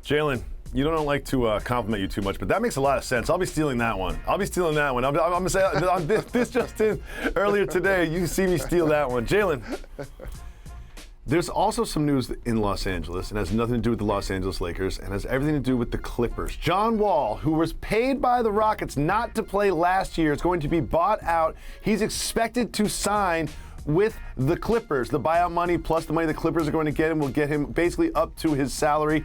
Jalen, you don't like to compliment you too much, but that makes a lot of sense. I'll be stealing that one. I'm going to say on this just in earlier today, you see me steal that one. Jalen, there's also some news in Los Angeles, and has nothing to do with the Los Angeles Lakers, and has everything to do with the Clippers. John Wall, who was paid by the Rockets not to play last year, is going to be bought out. He's expected to sign with the Clippers. The buyout money plus the money the Clippers are going to get him will get him basically up to his salary.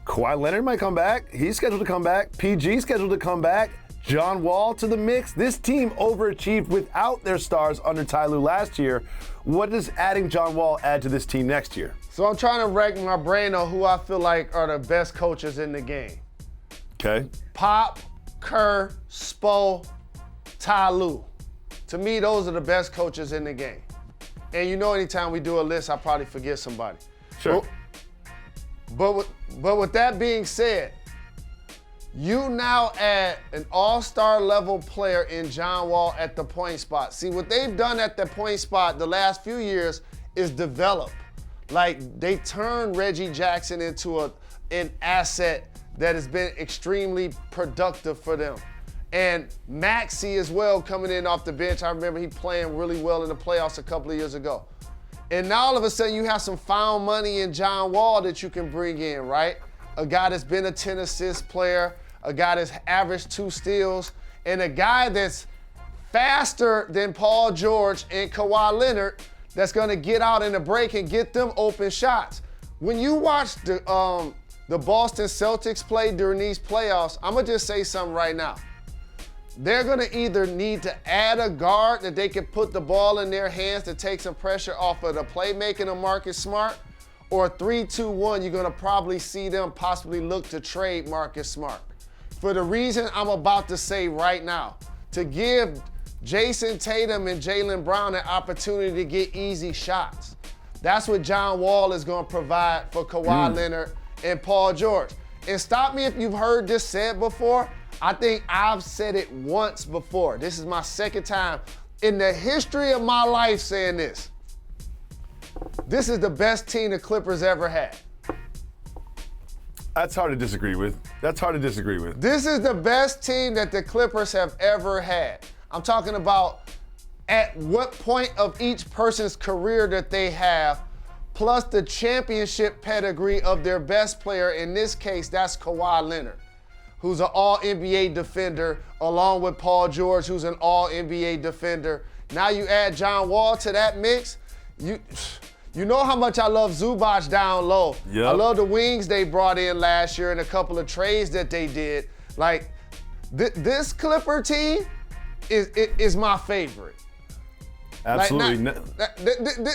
Kawhi Leonard might come back. He's scheduled to come back. PG scheduled to come back. John Wall to the mix. This team overachieved without their stars under Ty Lue last year. What does adding John Wall add to this team next year? So I'm trying to rack my brain on who I feel like are the best coaches in the game. Okay. Pop, Kerr, Spo, Ty Lue. To me, those are the best coaches in the game. And you know, anytime we do a list, I probably forget somebody. Sure. But with that being said, you now add an all-star level player in John Wall at the point spot. See, what they've done at the point spot the last few years is develop. Like, they turned Reggie Jackson into an asset that has been extremely productive for them. And Maxey as well coming in off the bench. I remember he playing really well in the playoffs a couple of years ago. And now all of a sudden you have some found money in John Wall that you can bring in, right? A guy that's been a 10 assist player, a guy that's averaged 2 steals, and a guy that's faster than Paul George and Kawhi Leonard that's gonna get out in the break and get them open shots. When you watch the Boston Celtics play during these playoffs, I'm gonna just say something right now. They're gonna either need to add a guard that they can put the ball in their hands to take some pressure off of the playmaking of Marcus Smart, or 3-2-1, you're gonna probably see them possibly look to trade Marcus Smart. For the reason I'm about to say right now, to give Jason Tatum and Jaylen Brown an opportunity to get easy shots. That's what John Wall is gonna provide for Kawhi Leonard and Paul George. And stop me if you've heard this said before. I think I've said it once before. This is my second time in the history of my life saying this. This is the best team the Clippers ever had. That's hard to disagree with. This is the best team that the Clippers have ever had. I'm talking about at what point of each person's career that they have, plus the championship pedigree of their best player. In this case, that's Kawhi Leonard, who's an all-NBA defender, along with Paul George, who's an all-NBA defender. Now you add John Wall to that mix. You know how much I love Zubac down low. Yep. I love the wings they brought in last year and a couple of trades that they did. Like, this Clipper team is my favorite. Absolutely. Like,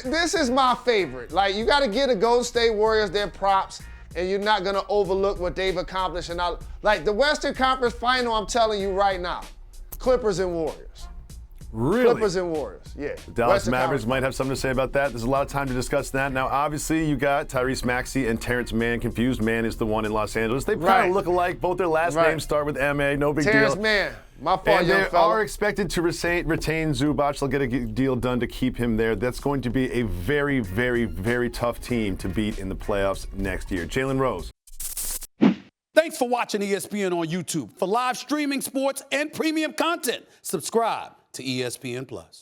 this is my favorite. Like, you got to get the Golden State Warriors their props, and you're not going to overlook what they've accomplished. And like the Western Conference Final, I'm telling you right now, Clippers and Warriors. Really? Clippers and Warriors, yeah. The Dallas Mavericks might have something to say about that. There's a lot of time to discuss that. Now, obviously, you got Tyrese Maxey and Terrence Mann confused. Mann is the one in Los Angeles. They kind of look alike. Both their last names start with M.A. No big deal. Terrence Mann. My fault, and young they fella. are expected to retain Zubac. They'll get a deal done to keep him there. That's going to be a very, very, very tough team to beat in the playoffs next year. Jalen Rose. Thanks for watching ESPN on YouTube. For live streaming sports and premium content, subscribe to ESPN+.